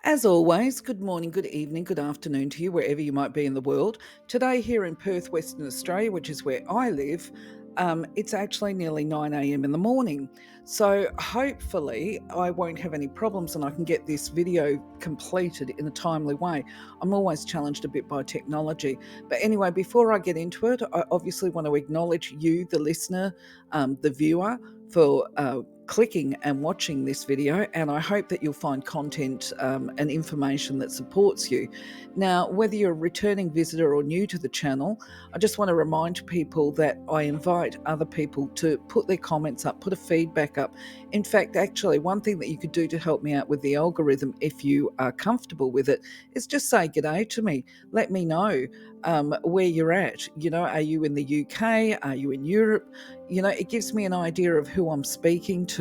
As always, good morning, good evening, good afternoon to you, wherever you might be in the world. Today, here in Perth, Western Australia, which is where I live, it's actually nearly 9 a.m. in the morning. So, hopefully, I won't have any problems and I can get this video completed in a timely way. I'm always challenged a bit by technology. But anyway, before I get into it, I obviously want to acknowledge you, the listener, the viewer, for clicking and watching this video, and I hope that you'll find content and information that supports you. Now, whether you're a returning visitor or new to the channel, I just want to remind people that I invite other people to put their comments up, put a feedback up. In fact, actually, one thing that you could do to help me out with the algorithm, if you are comfortable with it, is just say g'day to me. Let me know where you're at. Are you in the UK? Are you in Europe? It gives me an idea of who I'm speaking to.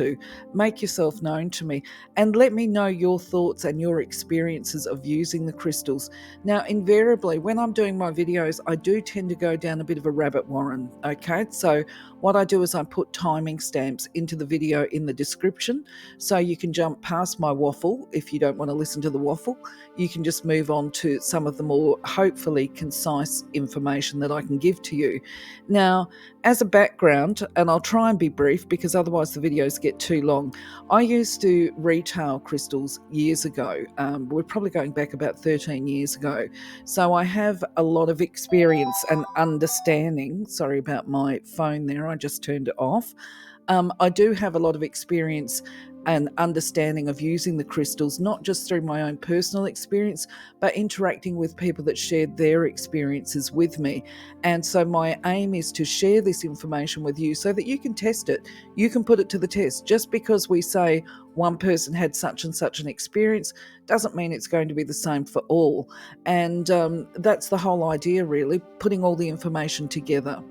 Make yourself known to me and let me know your thoughts and your experiences of using the crystals. Now, invariably, when I'm doing my videos, I do tend to go down a bit of a rabbit warren, okay? So what I do is I put timing stamps into the video in the description, so you can jump past my waffle if you don't want to listen to the waffle. You can just move on to some of the more, hopefully, concise information that I can give to you. Now, as a background, and I'll try and be brief because otherwise the videos get too long, I used to retail crystals years ago. We're probably going back about 13 years ago. So I have a lot of experience and understanding. Sorry about my phone there, I just turned it off. I do have a lot of experience and understanding of using the crystals, not just through my own personal experience, but interacting with people that shared their experiences with me. And so my aim is to share this information with you so that you can test it. You can put it to the test. Just because we say one person had such and such an experience doesn't mean it's going to be the same for all. And that's the whole idea, really, putting all the information together.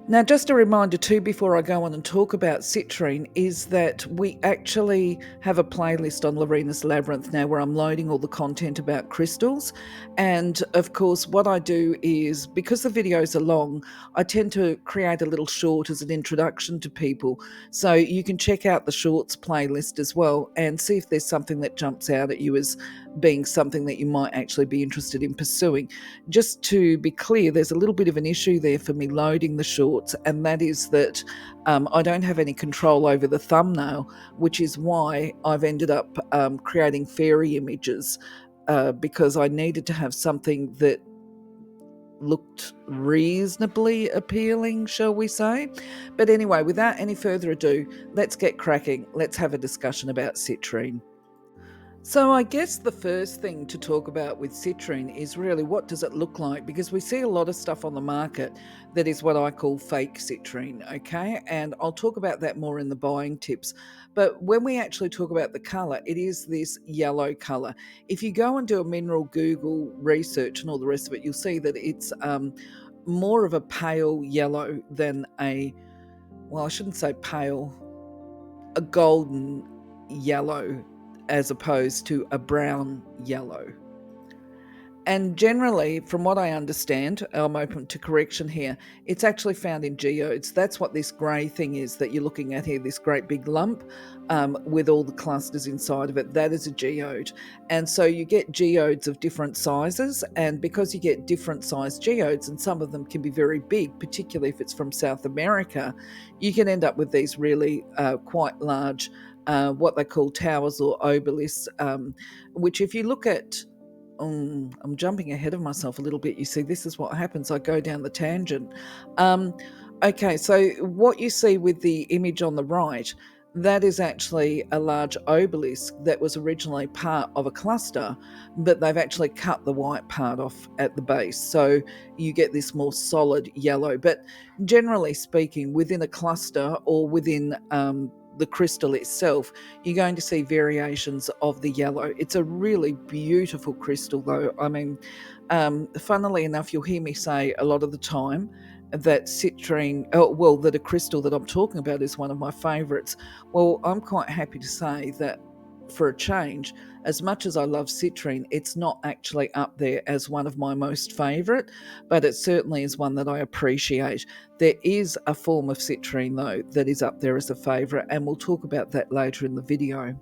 Now, just a reminder too, before I go on and talk about citrine, is that we actually have a playlist on Lorena's Labyrinth now where I'm loading all the content about crystals. And of course, what I do is, because the videos are long, I tend to create a little short as an introduction to people. So you can check out the shorts playlist as well and see if there's something that jumps out at you as being something that you might actually be interested in pursuing. Just to be clear, there's a little bit of an issue there for me loading the shorts, and that is that I don't have any control over the thumbnail, which is why I've ended up creating fairy images because I needed to have something that looked reasonably appealing, shall we say. But anyway, without any further ado, let's get cracking. Let's have a discussion about citrine. So I guess the first thing to talk about with citrine is really, what does it look like? Because we see a lot of stuff on the market that is what I call fake citrine, okay? And I'll talk about that more in the buying tips. But when we actually talk about the colour, it is this yellow colour. If you go and do a mineral Google research and all the rest of it, you'll see that it's more of a pale yellow than I shouldn't say pale, a golden yellow, as opposed to a brown yellow. And generally, from what I understand, I'm open to correction here, it's actually found in geodes. That's what this grey thing is that you're looking at here, this great big lump with all the clusters inside of it. That is a geode. And so you get geodes of different sizes, and because you get different sized geodes, and some of them can be very big, particularly if it's from South America, you can end up with these really quite large what they call towers or obelisks, which if you look at, I'm jumping ahead of myself a little bit. You see, this is what happens. I go down the tangent. Okay, so what you see with the image on the right, that is actually a large obelisk that was originally part of a cluster, but they've actually cut the white part off at the base. So you get this more solid yellow. But generally speaking, within a cluster or within the crystal itself, you're going to see variations of the yellow. It's a really beautiful crystal, though. I mean, funnily enough, you'll hear me say a lot of the time that citrine, that a crystal that I'm talking about is one of my favourites. Well, I'm quite happy to say that for a change, as much as I love citrine, it's not actually up there as one of my most favourite, but it certainly is one that I appreciate. There is a form of citrine, though, that is up there as a favourite, and we'll talk about that later in the video.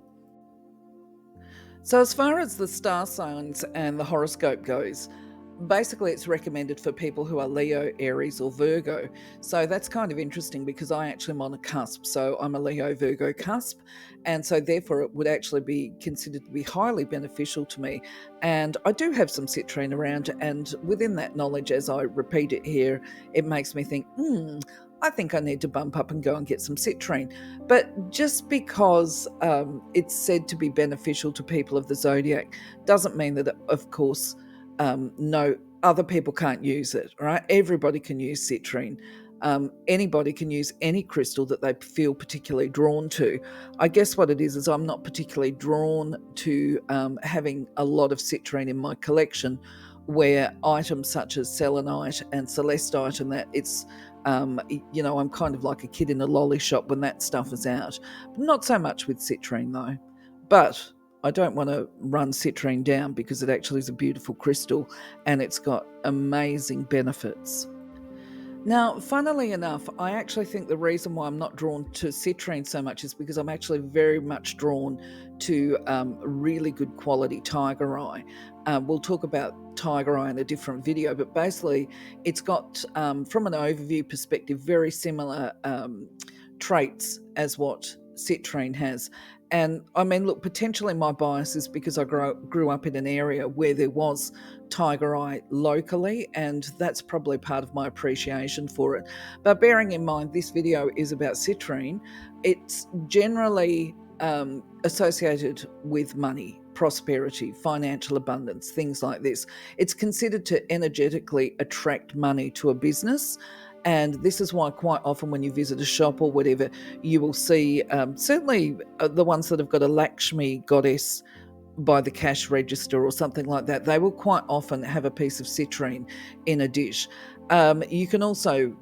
So, as far as the star signs and the horoscope goes, basically it's recommended for people who are Leo, Aries, or Virgo. So, that's kind of interesting because I actually am on a cusp. So, I'm a Leo Virgo cusp. And so, therefore, it would actually be considered to be highly beneficial to me. And I do have some citrine around. And within that knowledge, as I repeat it here, it makes me think, I think I need to bump up and go and get some citrine. But just because it's said to be beneficial to people of the zodiac doesn't mean that, of course, no, other people can't use it, right? Everybody can use citrine. Anybody can use any crystal that they feel particularly drawn to. I guess what it is I'm not particularly drawn to having a lot of citrine in my collection, where items such as selenite and celestite and that I'm kind of like a kid in a lolly shop when that stuff is out. Not so much with citrine though. But I don't want to run citrine down because it actually is a beautiful crystal and it's got amazing benefits. Now, funnily enough, I actually think the reason why I'm not drawn to citrine so much is because I'm actually very much drawn to really good quality tiger eye. We'll talk about tiger eye in a different video, but basically, it's got, from an overview perspective, very similar traits as what citrine has. And I mean, look, potentially my bias is because I grew up in an area where there was tiger eye locally, and that's probably part of my appreciation for it. But bearing in mind, this video is about citrine, it's generally associated with money, prosperity, financial abundance, things like this. It's considered to energetically attract money to a business. And this is why quite often when you visit a shop or whatever, you will see certainly the ones that have got a Lakshmi goddess by the cash register or something like that, they will quite often have a piece of citrine in a dish. You can also,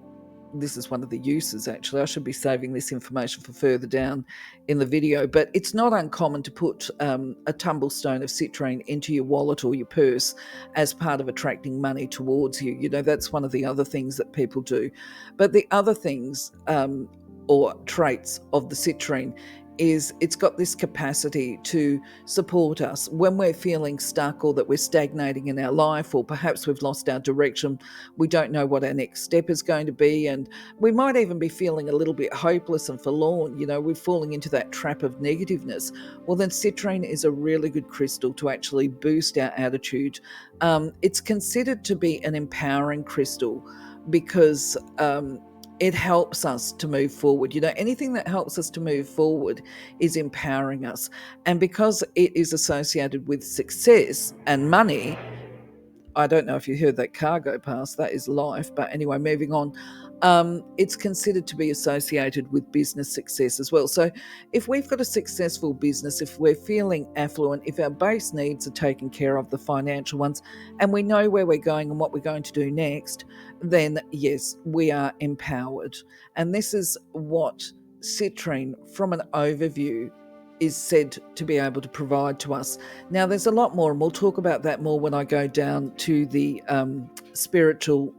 this is one of the uses actually, I should be saving this information for further down in the video, but it's not uncommon to put a tumblestone of citrine into your wallet or your purse as part of attracting money towards you. You know, that's one of the other things that people do. But the other things or traits of the citrine is it's got this capacity to support us when we're feeling stuck or that we're stagnating in our life, or perhaps we've lost our direction. We don't know what our next step is going to be, and we might even be feeling a little bit hopeless and forlorn. You know, we're falling into that trap of negativeness. Well, then citrine is a really good crystal to actually boost our attitude. It's considered to be an empowering crystal because it helps us to move forward. You know, anything that helps us to move forward is empowering us. And because it is associated with success and money, I don't know if you heard that car go past, that is life. But anyway, moving on. It's considered to be associated with business success as well. So if we've got a successful business, if we're feeling affluent, if our base needs are taken care of, the financial ones, and we know where we're going and what we're going to do next, then yes, we are empowered. And this is what citrine, from an overview, is said to be able to provide to us. Now, there's a lot more, and we'll talk about that more when I go down to the spiritual,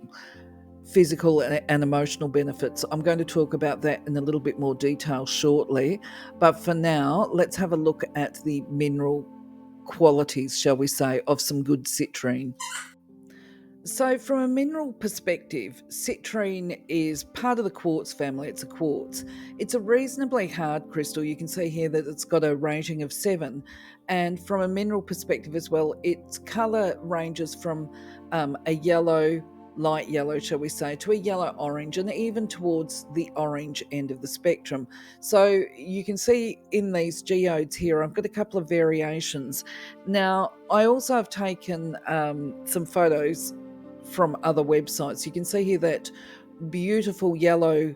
physical, and emotional benefits. I'm going to talk about that in a little bit more detail shortly. But for now, let's have a look at the mineral qualities, shall we say, of some good citrine. So, from a mineral perspective, citrine is part of the quartz family. It's a quartz. It's a reasonably hard crystal. You can see here that it's got a rating of 7. And from a mineral perspective as well, its colour ranges from a yellow, light yellow, shall we say, to a yellow orange, and even towards the orange end of the spectrum. So you can see in these geodes here, I've got a couple of variations. Now, I also have taken some photos from other websites. You can see here that beautiful yellow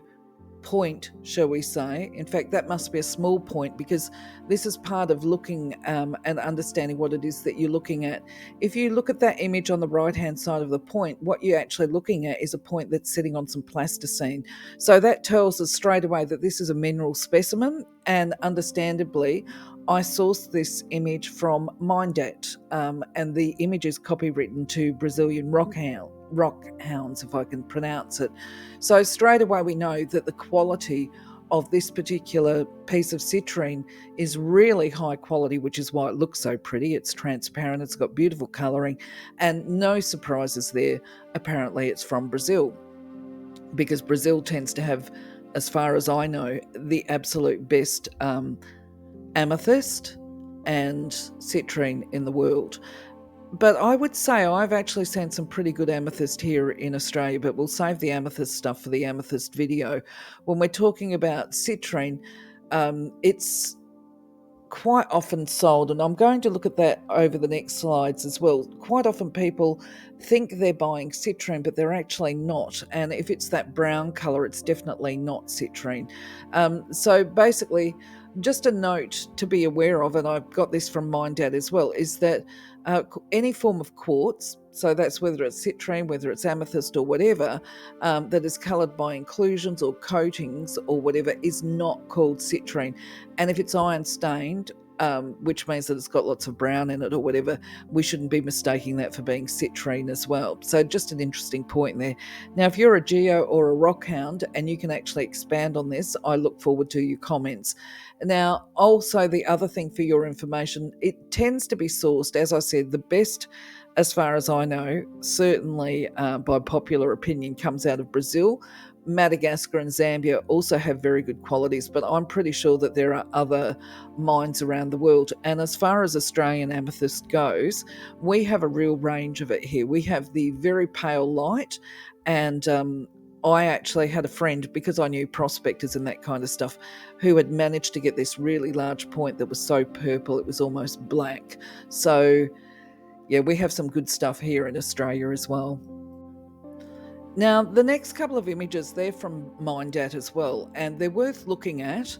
point, shall we say. In fact, that must be a small point because this is part of looking and understanding what it is that you're looking at. If you look at that image on the right hand side of the point, what you're actually looking at is a point that's sitting on some plasticine. So that tells us straight away that this is a mineral specimen, and understandably I sourced this image from Mindat, and the image is copywritten to Brazilian rock hounds, if I can pronounce it. So straight away we know that the quality of this particular piece of citrine is really high quality, which is why it looks so pretty. It's transparent, it's got beautiful colouring, and no surprises there. Apparently it's from Brazil, because Brazil tends to have, as far as I know, the absolute best amethyst and citrine in the world. But I would say I've actually seen some pretty good amethyst here in Australia, but we'll save the amethyst stuff for the amethyst video. When we're talking about citrine, it's quite often sold, and I'm going to look at that over the next slides as well. Quite often people think they're buying citrine, but they're actually not. And if it's that brown colour, it's definitely not citrine. So basically, just a note to be aware of, and I've got this from Mind Dad as well, is that any form of quartz, so that's whether it's citrine, whether it's amethyst or whatever, that is coloured by inclusions or coatings or whatever, is not called citrine. And if it's iron stained, which means that it's got lots of brown in it or whatever, we shouldn't be mistaking that for being citrine as well. So just an interesting point there. Now, if you're a geo or a rock hound and you can actually expand on this, I look forward to your comments. Now, also the other thing for your information, it tends to be sourced, as I said, the best, as far as I know, certainly by popular opinion, comes out of Brazil. Madagascar and Zambia also have very good qualities, but I'm pretty sure that there are other mines around the world. And as far as Australian amethyst goes, we have a real range of it here. We have the very pale light, and I actually had a friend, because I knew prospectors and that kind of stuff, who had managed to get this really large point that was so purple it was almost black. So yeah, we have some good stuff here in Australia as well. Now, the next couple of images, they're from Mind Dad as well, and they're worth looking at.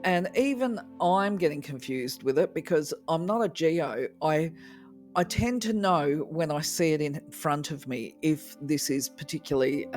And even I'm getting confused with it because I'm not a geo. I tend to know when I see it in front of me if this is particularly,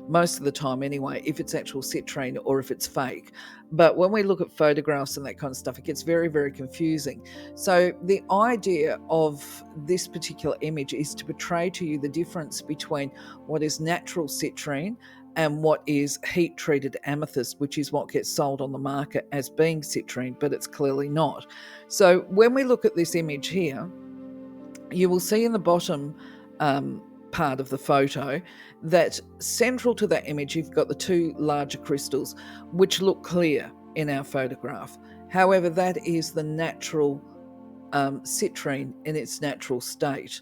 most of the time anyway, if it's actual citrine or if it's fake. But when we look at photographs and that kind of stuff, it gets very, very confusing. So the idea of this particular image is to portray to you the difference between what is natural citrine and what is heat-treated amethyst, which is what gets sold on the market as being citrine, but it's clearly not. So when we look at this image here, you will see in the bottom part of the photo that central to that image, you've got the two larger crystals, which look clear in our photograph. However, that is the natural citrine in its natural state.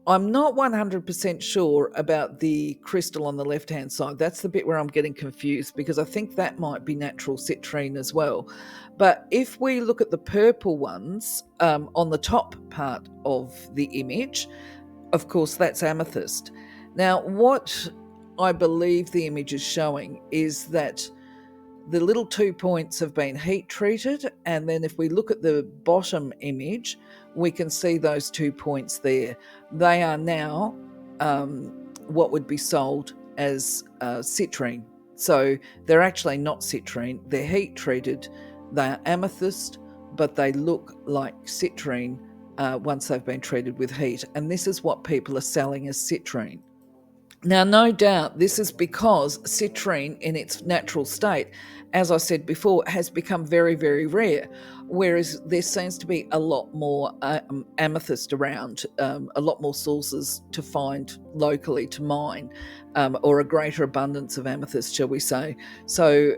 I'm not 100% sure about the crystal on the left-hand side. That's the bit where I'm getting confused, because I think that might be natural citrine as well. But if we look at the purple ones on the top part of the image, of course, that's amethyst. Now, what I believe the image is showing is that the little 2 points have been heat treated, and then if we look at the bottom image, we can see those 2 points there. They are now what would be sold as citrine. So they're actually not citrine, they're heat treated, they are amethyst, but they look like citrine once they've been treated with heat. And this is what people are selling as citrine. Now, no doubt this is because citrine in its natural state, as I said before, has become very, very rare, whereas there seems to be a lot more amethyst around, a lot more sources to find locally to mine, or a greater abundance of amethyst, shall we say. So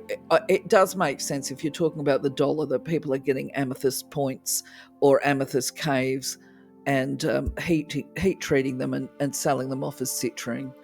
it does make sense if you're talking about the dollar that people are getting amethyst points or amethyst caves and heat treating them and selling them off as citrine.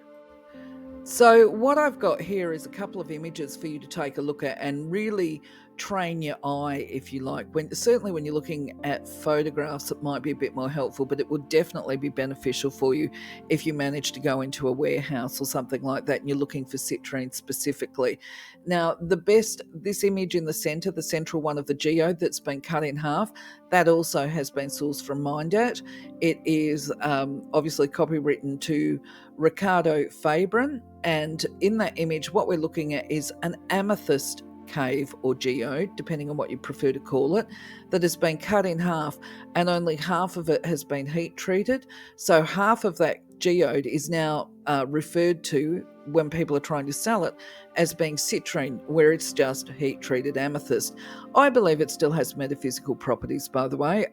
So what I've got here is a couple of images for you to take a look at and really train your eye, if you like. Certainly when you're looking at photographs, it might be a bit more helpful, but it would definitely be beneficial for you if you manage to go into a warehouse or something like that and you're looking for citrine specifically. Now, this image in the center, the central one of the geode that's been cut in half, that also has been sourced from Mind Dad. It is obviously copywritten to Ricardo Fabrin, and in that image what we're looking at is an amethyst cave or geode, depending on what you prefer to call it, that has been cut in half, and only half of it has been heat treated. So half of that geode is now referred to when people are trying to sell it as being citrine, where it's just heat treated amethyst. I believe it still has metaphysical properties, by the way.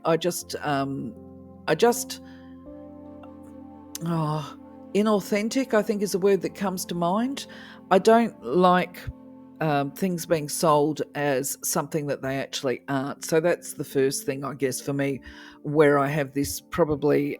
Inauthentic, I think, is a word that comes to mind. I don't like things being sold as something that they actually aren't. So that's the first thing, I guess, for me, where I have this probably.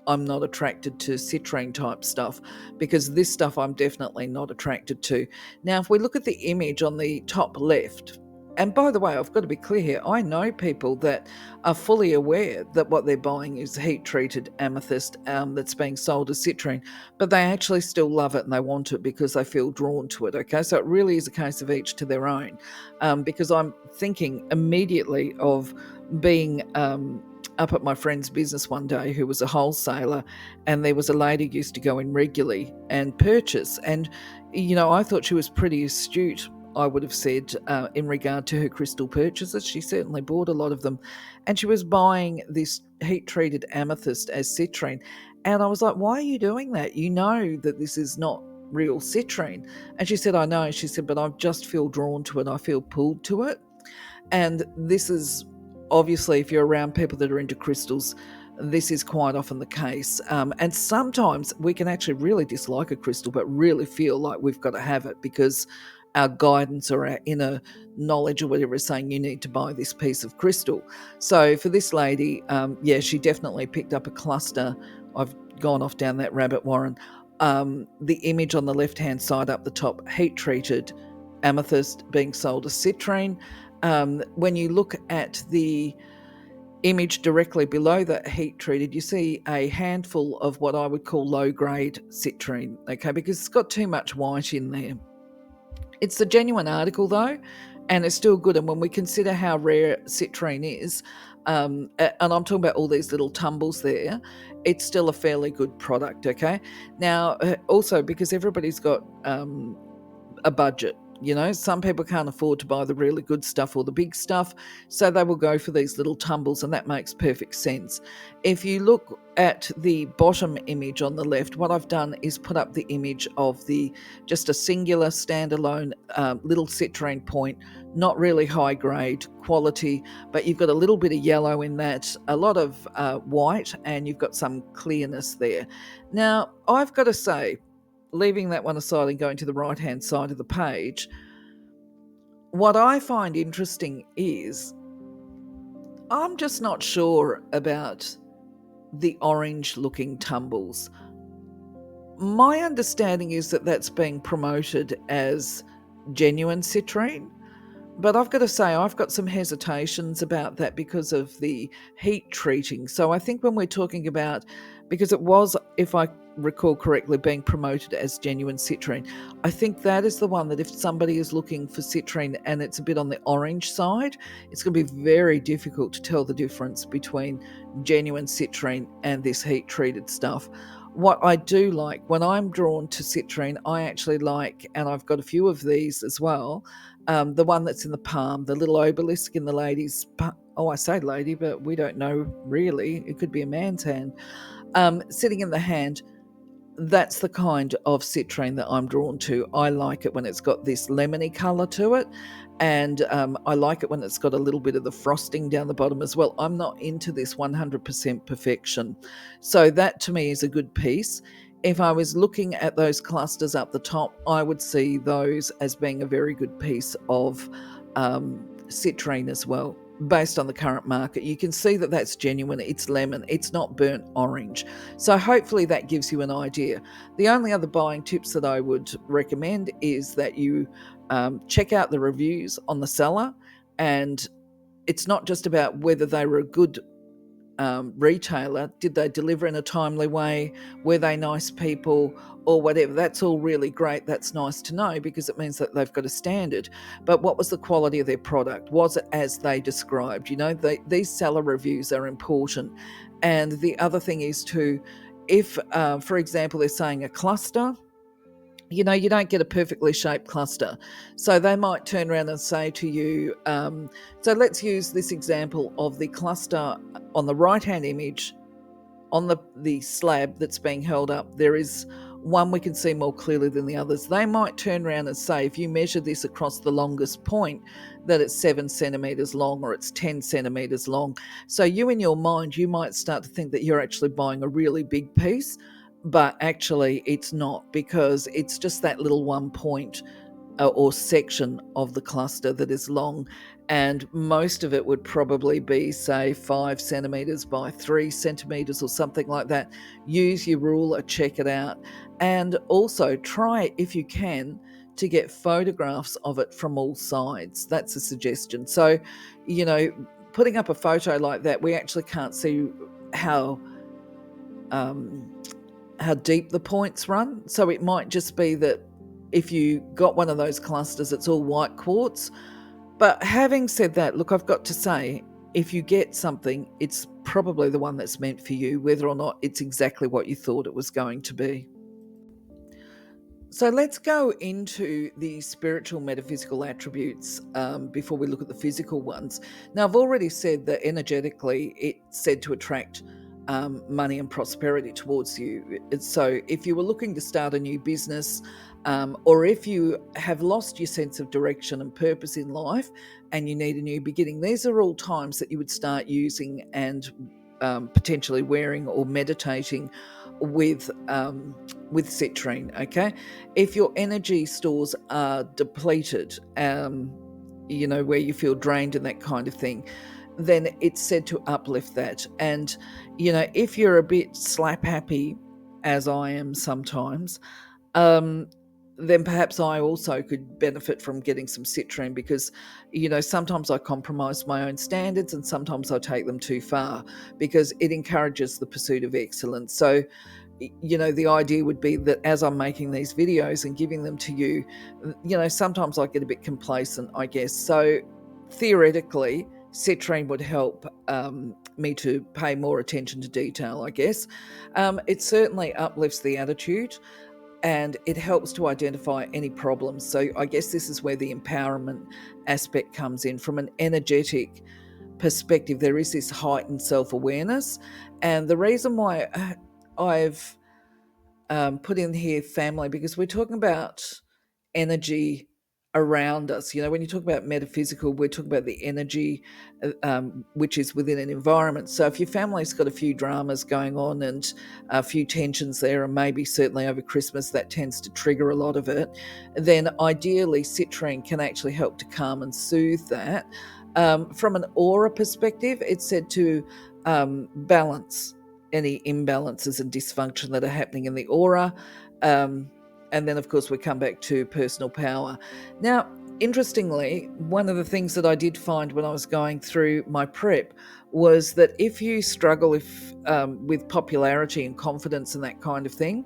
I'm not attracted to citrine type stuff, because this stuff I'm definitely not attracted to. Now, if we look at the image on the top left, and by the way, I've got to be clear here, I know people that are fully aware that what they're buying is heat-treated amethyst that's being sold as citrine, but they actually still love it and they want it because they feel drawn to it, okay? So it really is a case of each to their own, because I'm thinking immediately of being up at my friend's business one day who was a wholesaler, and there was a lady who used to go in regularly and purchase, and I thought she was pretty astute, I would have said, in regard to her crystal purchases. She certainly bought a lot of them, and she was buying this heat-treated amethyst as citrine, and I was like, why are you doing that? You know that this is not real citrine. And she said, I know. She said, but I just feel drawn to it. I feel pulled to it. And this is obviously, if you're around people that are into crystals, this is quite often the case. And sometimes we can actually really dislike a crystal, but really feel like we've got to have it because our guidance or our inner knowledge or whatever is saying you need to buy this piece of crystal. So for this lady, she definitely picked up a cluster. I've gone off down that rabbit warren. The image on the left-hand side up the top, heat-treated amethyst being sold as citrine. When you look at the image directly below that heat treated, you see a handful of what I would call low-grade citrine, okay, because it's got too much white in there. It's a genuine article though, and it's still good. And when we consider how rare citrine is, and I'm talking about all these little tumbles there, it's still a fairly good product, okay? Now, also because everybody's got a budget. Some people can't afford to buy the really good stuff or the big stuff, so they will go for these little tumbles, and that makes perfect sense. If you look at the bottom image on the left, what I've done is put up the image of just a singular standalone little citrine point, not really high grade quality, but you've got a little bit of yellow in that, a lot of white, and you've got some clearness there. Now, I've got to say, leaving that one aside and going to the right-hand side of the page, what I find interesting is I'm just not sure about the orange-looking tumbles. My understanding is that that's being promoted as genuine citrine, but I've got to say I've got some hesitations about that because of the heat treating. So I think when we're talking about, because it was, if I recall correctly, being promoted as genuine citrine, I think that is the one that if somebody is looking for citrine and it's a bit on the orange side, it's going to be very difficult to tell the difference between genuine citrine and this heat treated stuff. What I do like, when I'm drawn to citrine, I actually like, and I've got a few of these as well, the one that's in the palm, the little obelisk in the lady's palm. Oh, I say lady, but we don't know really. It could be a man's hand. Sitting in the hand, that's the kind of citrine that I'm drawn to. I like it when it's got this lemony colour to it, and I like it when it's got a little bit of the frosting down the bottom as well. I'm not into this 100% perfection. So that to me is a good piece. If I was looking at those clusters up the top, I would see those as being a very good piece of citrine as well. Based on the current market, you can see that that's genuine. It's lemon, it's not burnt orange. So hopefully that gives you an idea. The only other buying tips that I would recommend is that you check out the reviews on the seller, and it's not just about whether they were a good retailer. Did they deliver in a timely way? Were they nice people or whatever? That's all really great. That's nice to know because it means that they've got a standard. But what was the quality of their product? Was it as they described? These seller reviews are important. And the other thing is too, if, for example, they're saying a cluster, you don't get a perfectly shaped cluster. So they might turn around and say to you, so let's use this example of the cluster on the right-hand image. On the slab that's being held up, there is one we can see more clearly than the others. They might turn around and say, if you measure this across the longest point, that it's 7 centimeters long or it's 10 centimeters long. So you, in your mind, you might start to think that you're actually buying a really big piece, but actually it's not, because it's just that little one point or section of the cluster that is long, and most of it would probably be, say, 5 centimeters by 3 centimeters or something like that. Use your ruler, check it out, and also try, if you can, to get photographs of it from all sides. That's a suggestion. So, putting up a photo like that, we actually can't see how deep the points run. So it might just be that if you got one of those clusters, it's all white quartz. But having said that, look, I've got to say, if you get something, it's probably the one that's meant for you, whether or not it's exactly what you thought it was going to be. So let's go into the spiritual metaphysical attributes before we look at the physical ones. Now, I've already said that energetically it's said to attract money and prosperity towards you. So if you were looking to start a new business, or if you have lost your sense of direction and purpose in life and you need a new beginning, these are all times that you would start using and potentially wearing or meditating with citrine. Okay, if your energy stores are depleted, where you feel drained and that kind of thing, then it's said to uplift that. And if you're a bit slap happy, as I am sometimes, then perhaps I also could benefit from getting some citrine, because sometimes I compromise my own standards and sometimes I take them too far, because it encourages the pursuit of excellence. So the idea would be that as I'm making these videos and giving them to you, sometimes I get a bit complacent, I guess. So theoretically, citrine would help me to pay more attention to detail, I guess. It certainly uplifts the attitude and it helps to identify any problems. So I guess this is where the empowerment aspect comes in. From an energetic perspective, there is this heightened self-awareness. And the reason why I've put in here family, because we're talking about energy around us. When you talk about metaphysical, we're talking about the energy which is within an environment. So if your family's got a few dramas going on and a few tensions there, and maybe certainly over Christmas that tends to trigger a lot of it, then ideally citrine can actually help to calm and soothe that. From an aura perspective, it's said to balance any imbalances and dysfunction that are happening in the aura. And then, of course, we come back to personal power. Now, interestingly, one of the things that I did find when I was going through my prep was that if you struggle with popularity and confidence and that kind of thing,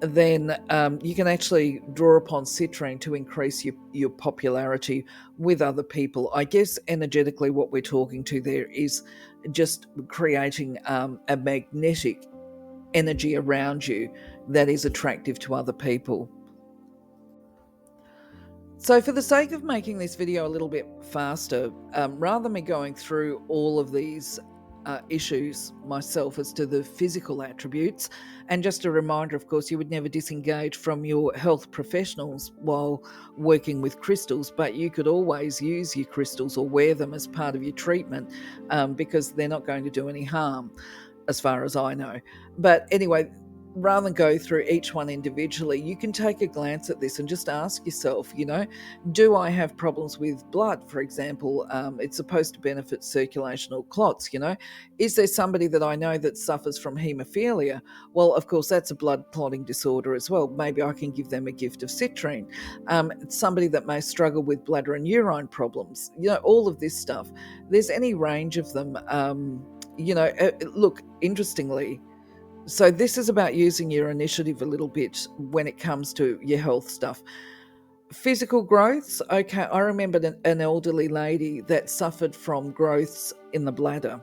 then you can actually draw upon citrine to increase your popularity with other people. I guess energetically what we're talking to there is just creating a magnetic energy around you that is attractive to other people. So for the sake of making this video a little bit faster, rather than me going through all of these issues myself as to the physical attributes, and just a reminder, of course, you would never disengage from your health professionals while working with crystals, but you could always use your crystals or wear them as part of your treatment, because they're not going to do any harm as far as I know. But anyway, rather than go through each one individually, you can take a glance at this and just ask yourself, do I have problems with blood, for example? It's supposed to benefit circulation or clots, Is there somebody that I know that suffers from haemophilia? Well, of course, that's a blood clotting disorder as well. Maybe I can give them a gift of citrine. Somebody that may struggle with bladder and urine problems, all of this stuff. There's any range of them. Look, interestingly, so this is about using your initiative a little bit when it comes to your health stuff. Physical growths, okay, I remember an elderly lady that suffered from growths in the bladder,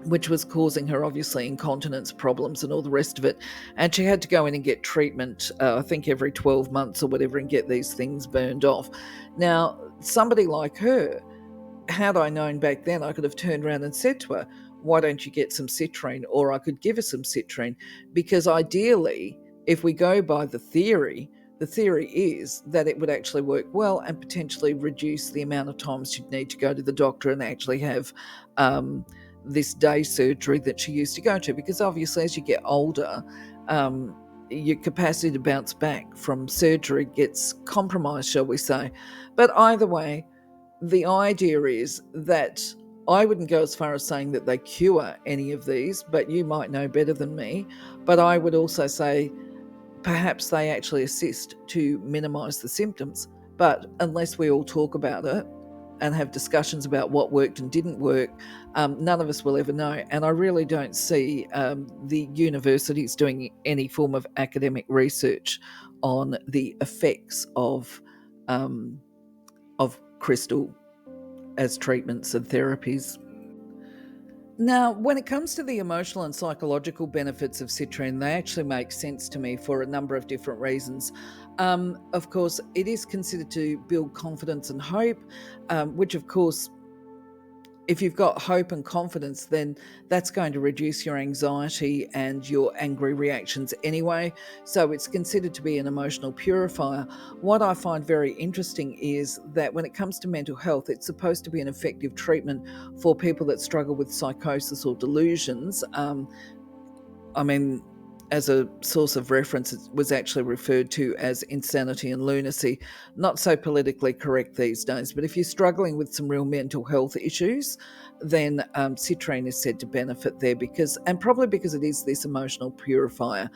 which was causing her obviously incontinence problems and all the rest of it. And she had to go in and get treatment, I think every 12 months or whatever, and get these things burned off. Now, somebody like her, had I known back then, I could have turned around and said to her, why don't you get some citrine? Or I could give her some citrine, because ideally if we go by the theory is that it would actually work well and potentially reduce the amount of times she'd need to go to the doctor and actually have this day surgery that she used to go to, because obviously as you get older, your capacity to bounce back from surgery gets compromised, shall we say. But either way, the idea is that I wouldn't go as far as saying that they cure any of these, but you might know better than me. But I would also say perhaps they actually assist to minimize the symptoms. But unless we all talk about it and have discussions about what worked and didn't work, none of us will ever know. And I really don't see the universities doing any form of academic research on the effects of crystal as treatments and therapies. Now, when it comes to the emotional and psychological benefits of citrine, they actually make sense to me for a number of different reasons. Of course, it is considered to build confidence and hope, which, of course, if you've got hope and confidence, then that's going to reduce your anxiety and your angry reactions anyway. So it's considered to be an emotional purifier. What I find very interesting is that when it comes to mental health, it's supposed to be an effective treatment for people that struggle with psychosis or delusions. I mean, as a source of reference, it was actually referred to as insanity and lunacy. Not so politically correct these days, but if you're struggling with some real mental health issues, then citrine is said to benefit there and probably because it is this emotional purifier.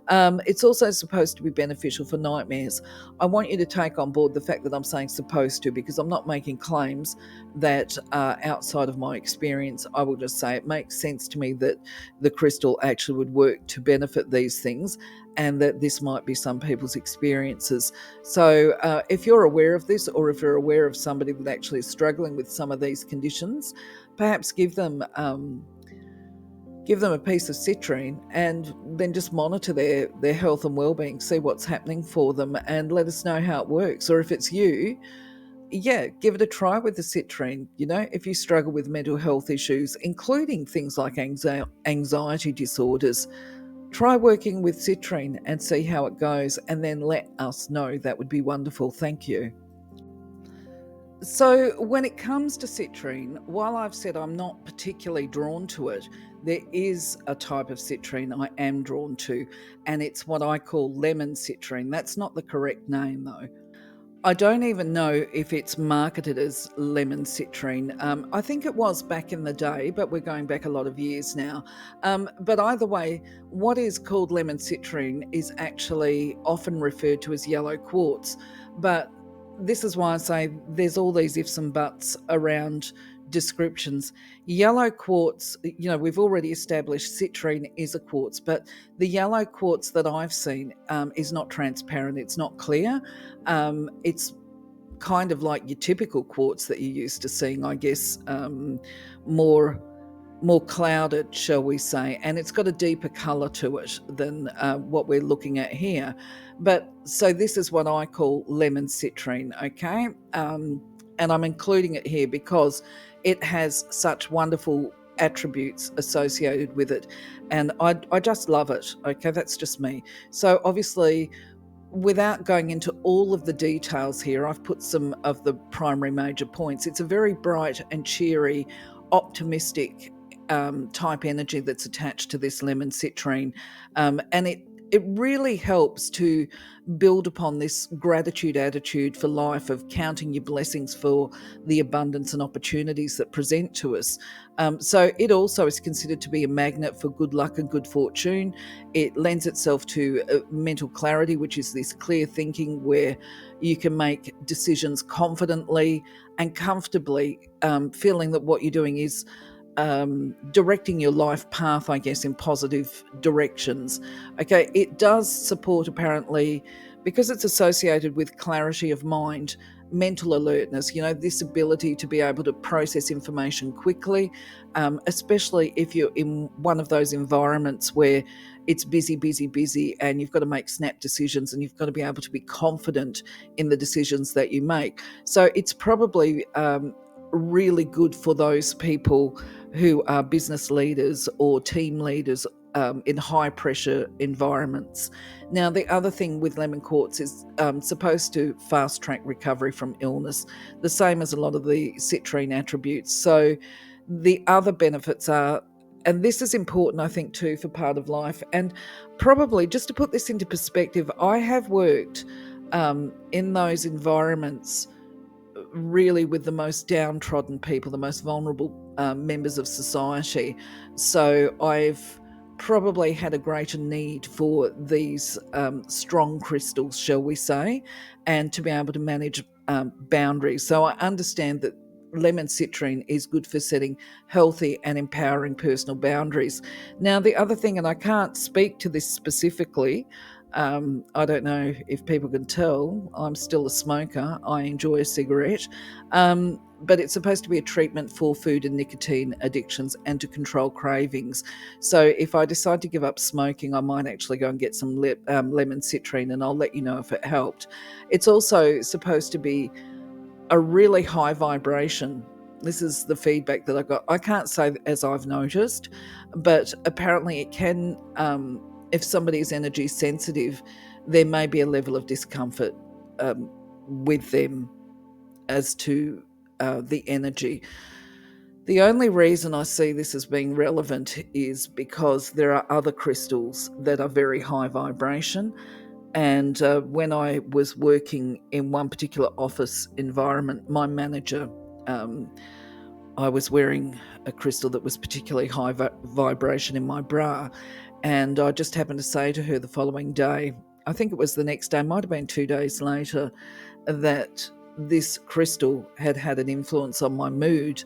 It's also supposed to be beneficial for nightmares. I want you to take on board the fact that I'm saying supposed to, because I'm not making claims that are outside of my experience. I will just say it makes sense to me that the crystal actually would work to benefit these things, and that this might be some people's experiences. So if you're aware of this, or if you're aware of somebody that actually is struggling with some of these conditions, perhaps give them a piece of citrine and then just monitor their health and well-being, see what's happening for them, and let us know how it works. Or if it's you, give it a try with the citrine. If you struggle with mental health issues, including things like anxiety disorders, try working with citrine and see how it goes, and then let us know. That would be wonderful. Thank you. So when it comes to citrine, while I've said I'm not particularly drawn to it, there is a type of citrine I am drawn to, and it's what I call lemon citrine. That's not the correct name, though. I don't even know if it's marketed as lemon citrine. I think it was back in the day, but we're going back a lot of years now. But either way, what is called lemon citrine is actually often referred to as yellow quartz. But this is why I say there's all these ifs and buts around descriptions. Yellow quartz, we've already established citrine is a quartz, but the yellow quartz that I've seen is not transparent. It's not clear. It's kind of like your typical quartz that you're used to seeing, I guess, more clouded, shall we say, and it's got a deeper colour to it than what we're looking at here. But so this is what I call lemon citrine, okay? And I'm including it here because it has such wonderful attributes associated with it, and I just love it, okay? That's just me. So obviously, without going into all of the details here, I've put some of the primary major points. It's a very bright and cheery, optimistic type energy that's attached to this lemon citrine, and it really helps to build upon this gratitude attitude for life, of counting your blessings for the abundance and opportunities that present to us. So it also is considered to be a magnet for good luck and good fortune. It lends itself to mental clarity, which is this clear thinking where you can make decisions confidently and comfortably, feeling that what you're doing is directing your life path, I guess, in positive directions. Okay, it does support, apparently, because it's associated with clarity of mind, mental alertness, this ability to be able to process information quickly, especially if you're in one of those environments where it's busy, busy, busy, and you've got to make snap decisions, and you've got to be able to be confident in the decisions that you make. So it's probably really good for those people who are business leaders or team leaders in high pressure environments. Now, the other thing with lemon quartz is supposed to fast track recovery from illness, the same as a lot of the citrine attributes. So, the other benefits are, and this is important, I think, too, for part of life. And probably just to put this into perspective, I have worked in those environments really with the most downtrodden people, the most vulnerable members of society. So I've probably had a greater need for these strong crystals, shall we say, and to be able to manage boundaries. So I understand that lemon citrine is good for setting healthy and empowering personal boundaries. Now, the other thing, and I can't speak to this specifically, I don't know if people can tell, I'm still a smoker. I enjoy a cigarette. But it's supposed to be a treatment for food and nicotine addictions and to control cravings. So if I decide to give up smoking, I might actually go and get some lemon citrine, and I'll let you know if it helped. It's also supposed to be a really high vibration. This is the feedback that I got. I can't say as I've noticed, but apparently it can, if somebody is energy sensitive, there may be a level of discomfort with them as to the energy. The only reason I see this as being relevant is because there are other crystals that are very high vibration. And when I was working in one particular office environment, my manager, I was wearing a crystal that was particularly high vibration in my bra. And I just happened to say to her the following day, I think it was the next day, might have been 2 days later, that this crystal had had an influence on my mood.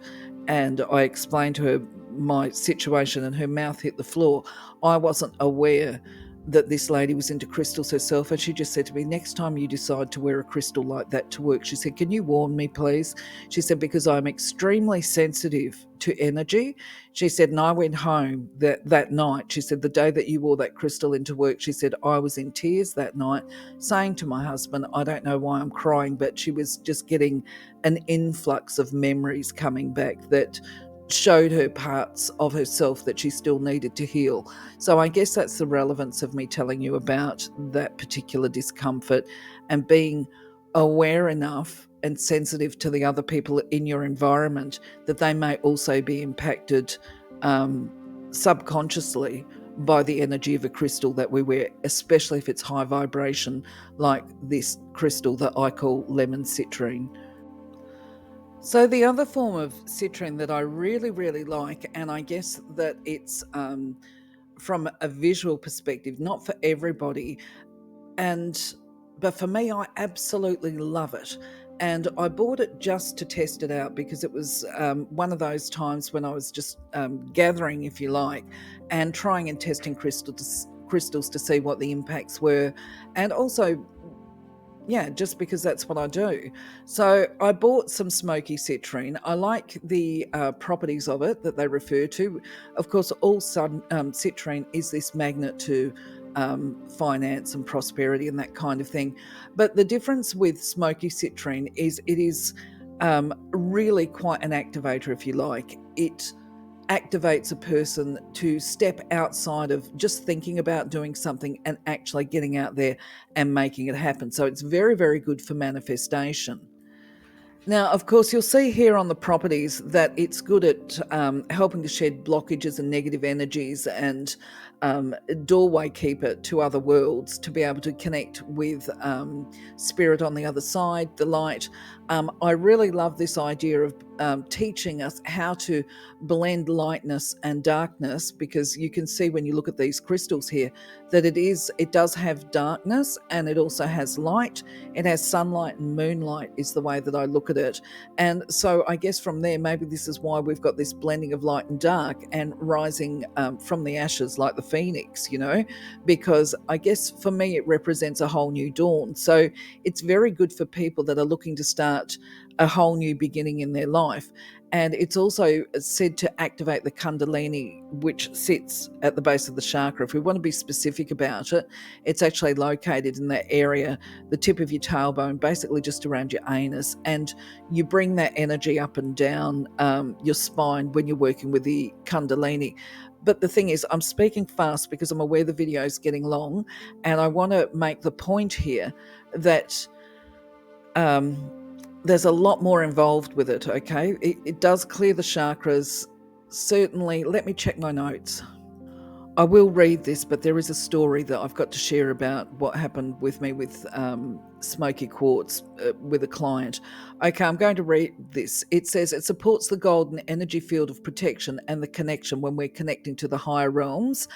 And I explained to her my situation, and her mouth hit the floor. I wasn't aware that this lady was into crystals herself, and she just said to me, next time you decide to wear a crystal like that to work, she said, can you warn me, please? She said, because I'm extremely sensitive to energy. She said, and I went home that night. She said, the day that you wore that crystal into work, she said, I was in tears that night, saying to my husband, I don't know why I'm crying, but she was just getting an influx of memories coming back that showed her parts of herself that she still needed to heal. So I guess that's the relevance of me telling you about that particular discomfort, and being aware enough and sensitive to the other people in your environment that they may also be impacted subconsciously by the energy of a crystal that we wear, especially if it's high vibration, like this crystal that I call lemon citrine. So the other form of citrine that I really, really like, and I guess that it's from a visual perspective, not for everybody, but for me, I absolutely love it. And I bought it just to test it out because it was one of those times when I was just gathering, if you like, and trying and testing crystals to see what the impacts were, and also, yeah, just because that's what I do. So I bought some Smoky Citrine. I like the properties of it that they refer to. Of course, all citrine is this magnet to finance and prosperity and that kind of thing. But the difference with Smoky Citrine is it is really quite an activator, if you like. It activates a person to step outside of just thinking about doing something and actually getting out there and making it happen. So it's very, very good for manifestation. Now, of course, you'll see here on the properties that it's good at helping to shed blockages and negative energies, and doorway keeper to other worlds, to be able to connect with spirit on the other side, the light. I really love this idea of teaching us how to blend lightness and darkness, because you can see when you look at these crystals here that it does have darkness and it also has light. It has sunlight and moonlight is the way that I look at it. And so I guess from there, maybe this is why we've got this blending of light and dark and rising from the ashes like the phoenix, because I guess for me it represents a whole new dawn. So it's very good for people that are looking to start start a whole new beginning in their life. And it's also said to activate the Kundalini, which sits at the base of the chakra. If we want to be specific about it, it's actually located in that area, the tip of your tailbone, basically just around your anus. And you bring that energy up and down your spine when you're working with the Kundalini. But the thing is, I'm speaking fast because I'm aware the video is getting long, and I want to make the point here that there's a lot more involved with it, okay? It does clear the chakras, certainly. Let me check my notes. I will read this, but there is a story that I've got to share about what happened with me with Smoky Quartz with a client. Okay, I'm going to read this. It says it supports the golden energy field of protection and the connection when we're connecting to the higher realms.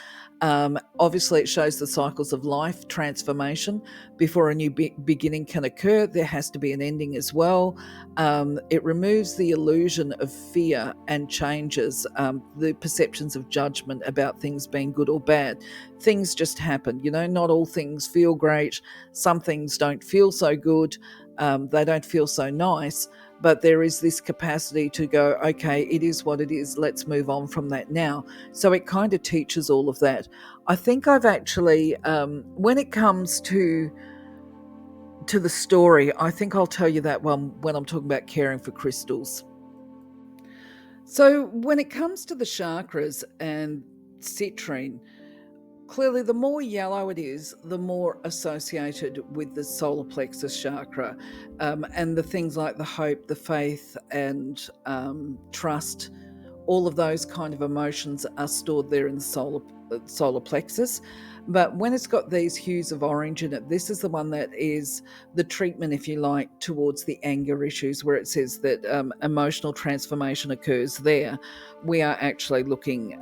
Obviously, it shows the cycles of life transformation. Before a new beginning can occur, there has to be an ending as well. It removes the illusion of fear and changes the perceptions of judgment about things being good or bad. Things just happen, not all things feel great. Some things don't feel so good. They don't feel so nice, but there is this capacity to go, okay, it is what it is. Let's move on from that now. So it kind of teaches all of that. I think I've actually, when it comes to the story, I think I'll tell you that one when I'm talking about caring for crystals. So when it comes to the chakras and citrine, clearly the more yellow it is, the more associated with the solar plexus chakra, and the things like the hope, the faith, and trust. All of those kind of emotions are stored there in the solar plexus. But when it's got these hues of orange in it, this is the one that is the treatment, if you like, towards the anger issues, where it says that emotional transformation occurs there. We are actually looking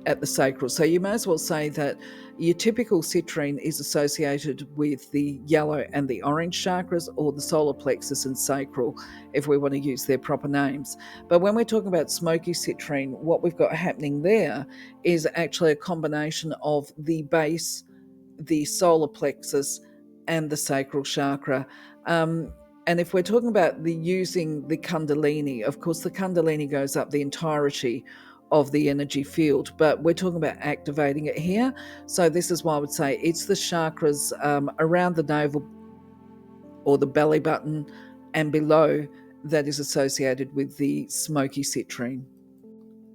at the sacral. So you may as well say that your typical citrine is associated with the yellow and the orange chakras, or the solar plexus and sacral, if we want to use their proper names. But when we're talking about smoky citrine, what we've got happening there is actually a combination of the base, the solar plexus, and the sacral chakra. And if we're talking about using the Kundalini, of course, the Kundalini goes up the entirety of the energy field, but we're talking about activating it here. So this is why I would say it's the chakras around the navel or the belly button and below that is associated with the smoky citrine.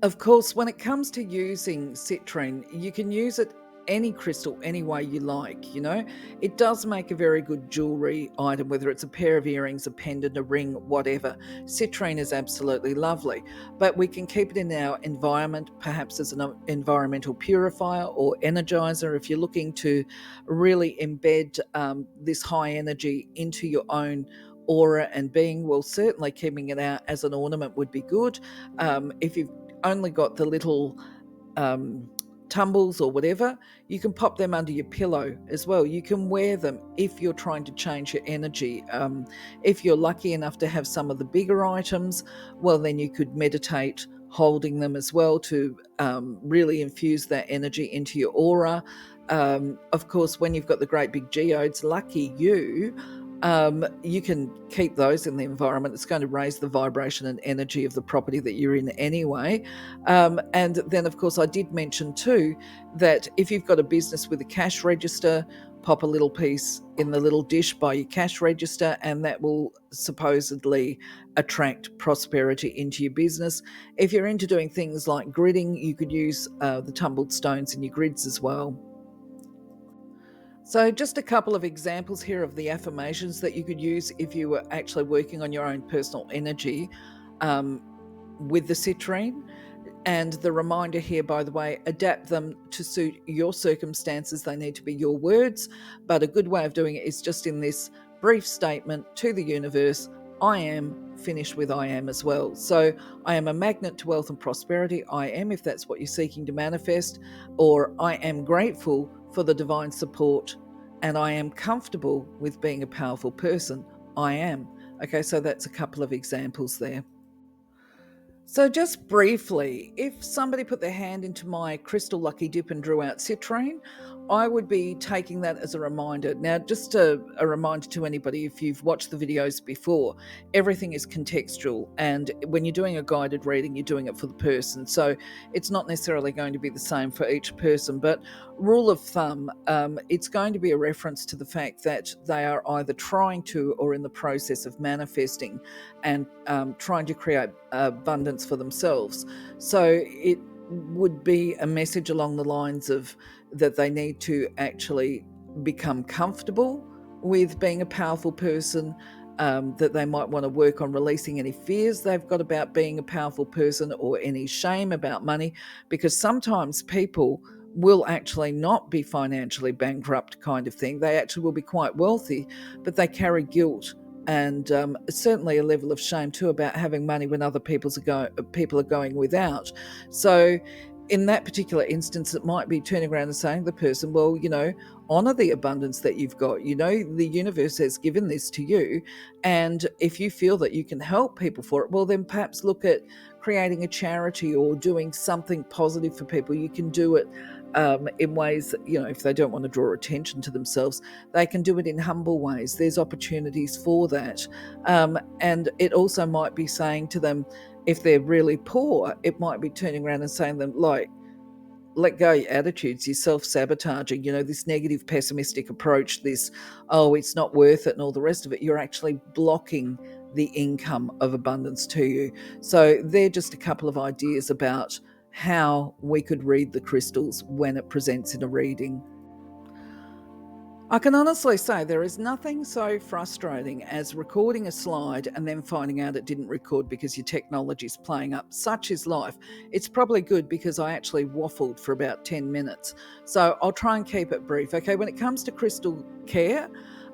Of course, when it comes to using citrine, you can use it any crystal any way you like. It does make a very good jewelry item, whether it's a pair of earrings, a pendant, a ring, whatever. Citrine is absolutely lovely, but we can keep it in our environment, perhaps as an environmental purifier or energizer. If you're looking to really embed this high energy into your own aura and being, well, certainly keeping it out as an ornament would be good. If you've only got the little tumbles or whatever, you can pop them under your pillow as well. You can wear them if you're trying to change your energy. If you're lucky enough to have some of the bigger items, well, then you could meditate holding them as well to really infuse that energy into your aura. Of course, when you've got the great big geodes, lucky you, you can keep those in the environment. It's going to raise the vibration and energy of the property that you're in anyway. And then, of course, I did mention too that if you've got a business with a cash register, pop a little piece in the little dish by your cash register, and that will supposedly attract prosperity into your business. If you're into doing things like gridding, you could use the tumbled stones in your grids as well. So just a couple of examples here of the affirmations that you could use if you were actually working on your own personal energy with the citrine. And the reminder here, by the way, adapt them to suit your circumstances. They need to be your words, but a good way of doing it is just in this brief statement to the universe: I am, finished with I am as well. So I am a magnet to wealth and prosperity. I am, if that's what you're seeking to manifest. Or I am grateful for the divine support, and I am comfortable with being a powerful person. I am. Okay, so that's a couple of examples there. So just briefly, if somebody put their hand into my crystal lucky dip and drew out citrine, I would be taking that as a reminder. Now, just a reminder to anybody, if you've watched the videos before, everything is contextual. And when you're doing a guided reading, you're doing it for the person. So it's not necessarily going to be the same for each person. But rule of thumb, it's going to be a reference to the fact that they are either trying to or in the process of manifesting and trying to create abundance for themselves. So it would be a message along the lines of that they need to actually become comfortable with being a powerful person, that they might want to work on releasing any fears they've got about being a powerful person or any shame about money, because sometimes people will actually not be financially bankrupt kind of thing. They actually will be quite wealthy, but they carry guilt and certainly a level of shame too about having money when other people are going without. So in that particular instance, it might be turning around and saying to the person, well, honor the abundance that you've got. The universe has given this to you. And if you feel that you can help people for it, well, then perhaps look at creating a charity or doing something positive for people. You can do it in ways, if they don't want to draw attention to themselves, they can do it in humble ways. There's opportunities for that. And it also might be saying to them, if they're really poor, it might be turning around and saying to them, like, let go of your attitudes, you're self-sabotaging, this negative, pessimistic approach, this, oh, it's not worth it and all the rest of it. You're actually blocking the income of abundance to you. So they're just a couple of ideas about how we could read the crystals when it presents in a reading. I can honestly say there is nothing so frustrating as recording a slide and then finding out it didn't record because your technology's playing up. Such is life. It's probably good because I actually waffled for about 10 minutes. So I'll try and keep it brief. Okay, when it comes to crystal care,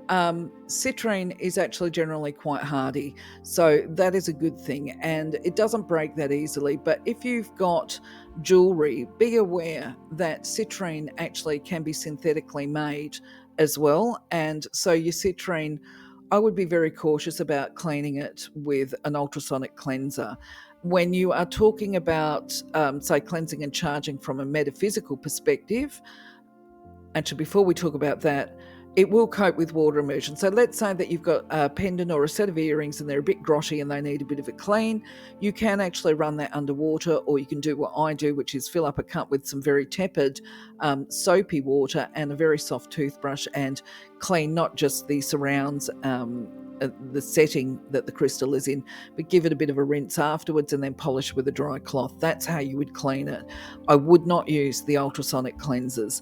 citrine is actually generally quite hardy, so that is a good thing, and it doesn't break that easily. But if you've got jewelry, be aware that citrine actually can be synthetically made as well, and so your citrine, I would be very cautious about cleaning it with an ultrasonic cleanser. When you are talking about, say, cleansing and charging from a metaphysical perspective, actually, before we talk about that, it will cope with water immersion. So let's say that you've got a pendant or a set of earrings and they're a bit grotty and they need a bit of a clean. You can actually run that underwater, or you can do what I do, which is fill up a cup with some very tepid soapy water and a very soft toothbrush and clean not just the surrounds, the setting that the crystal is in, but give it a bit of a rinse afterwards and then polish with a dry cloth. That's how you would clean it. I would not use the ultrasonic cleansers.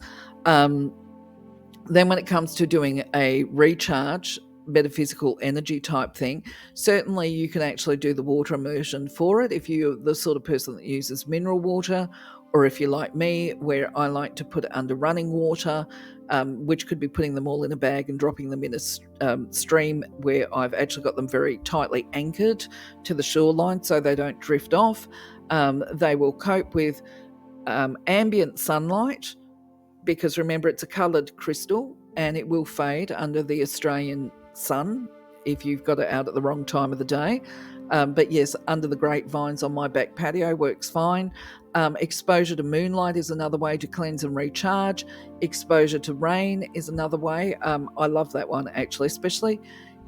Then when it comes to doing a recharge, metaphysical energy type thing, certainly you can actually do the water immersion for it if you're the sort of person that uses mineral water, or if you're like me, where I like to put it under running water, which could be putting them all in a bag and dropping them in a stream where I've actually got them very tightly anchored to the shoreline so they don't drift off. They will cope with ambient sunlight, because remember, it's a coloured crystal and it will fade under the Australian sun if you've got it out at the wrong time of the day. But yes, under the grapevines on my back patio works fine. Exposure to moonlight is another way to cleanse and recharge. Exposure to rain is another way. I love that one, actually, especially,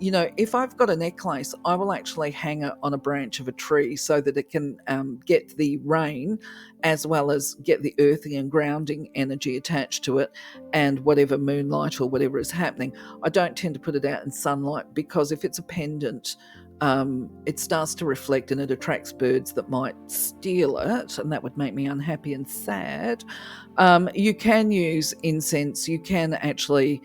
if I've got a necklace, I will actually hang it on a branch of a tree so that it can get the rain as well as get the earthing and grounding energy attached to it and whatever moonlight or whatever is happening. I don't tend to put it out in sunlight because if it's a pendant, it starts to reflect and it attracts birds that might steal it, and that would make me unhappy and sad. You can use incense. You can actually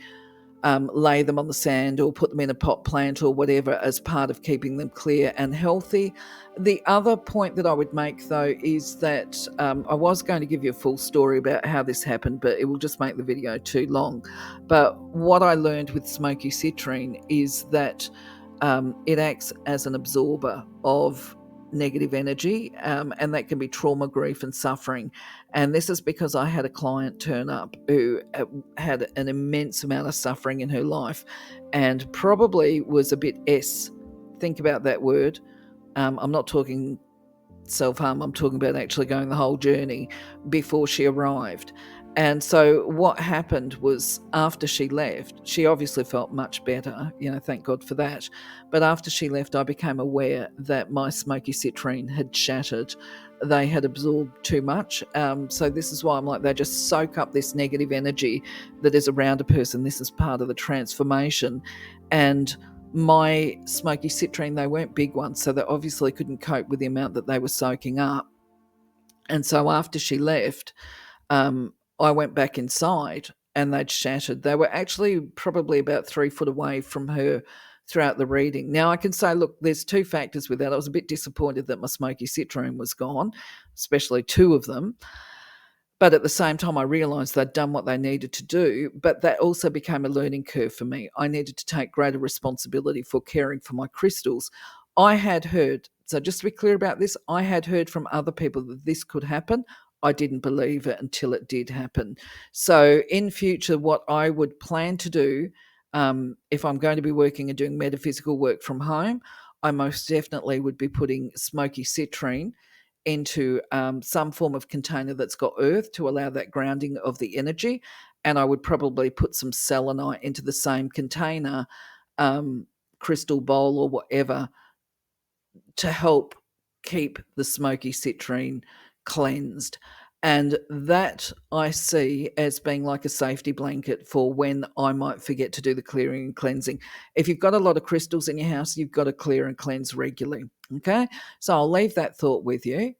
lay them on the sand or put them in a pot plant or whatever as part of keeping them clear and healthy. The other point that I would make, though, is that I was going to give you a full story about how this happened, but it will just make the video too long. But what I learned with Smoky Citrine is that it acts as an absorber of negative energy, and that can be trauma, grief, and suffering. And this is because I had a client turn up who had an immense amount of suffering in her life and probably was a bit think about that word. I'm not talking self-harm, I'm talking about actually going the whole journey before she arrived. And so what happened was, after she left, she obviously felt much better, thank God for that. But after she left, I became aware that my Smoky Citrine had shattered. They had absorbed too much. So this is why I'm like, they just soak up this negative energy that is around a person. This is part of the transformation. And my Smoky Citrine, they weren't big ones, so they obviously couldn't cope with the amount that they were soaking up. And so after she left, I went back inside and they'd shattered. They were actually probably about 3 foot away from her throughout the reading. Now, I can say, look, there's two factors with that. I was a bit disappointed that my Smoky Citrine was gone, especially two of them. But at the same time, I realised they'd done what they needed to do. But that also became a learning curve for me. I needed to take greater responsibility for caring for my crystals. I had heard, so just to be clear about this, I had heard from other people that this could happen. I didn't believe it until it did happen. So in future, what I would plan to do, if I'm going to be working and doing metaphysical work from home, I most definitely would be putting Smoky Citrine into some form of container that's got earth to allow that grounding of the energy. And I would probably put some selenite into the same container, crystal bowl or whatever, to help keep the Smoky Citrine cleansed. And that I see as being like a safety blanket for when I might forget to do the clearing and cleansing. If you've got a lot of crystals in your house, you've got to clear and cleanse regularly. Okay, so I'll leave that thought with you.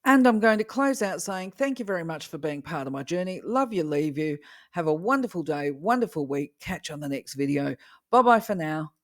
And I'm going to close out saying thank you very much for being part of my journey. Love you, leave you. Have a wonderful day, wonderful week. Catch you on the next video. Bye bye for now.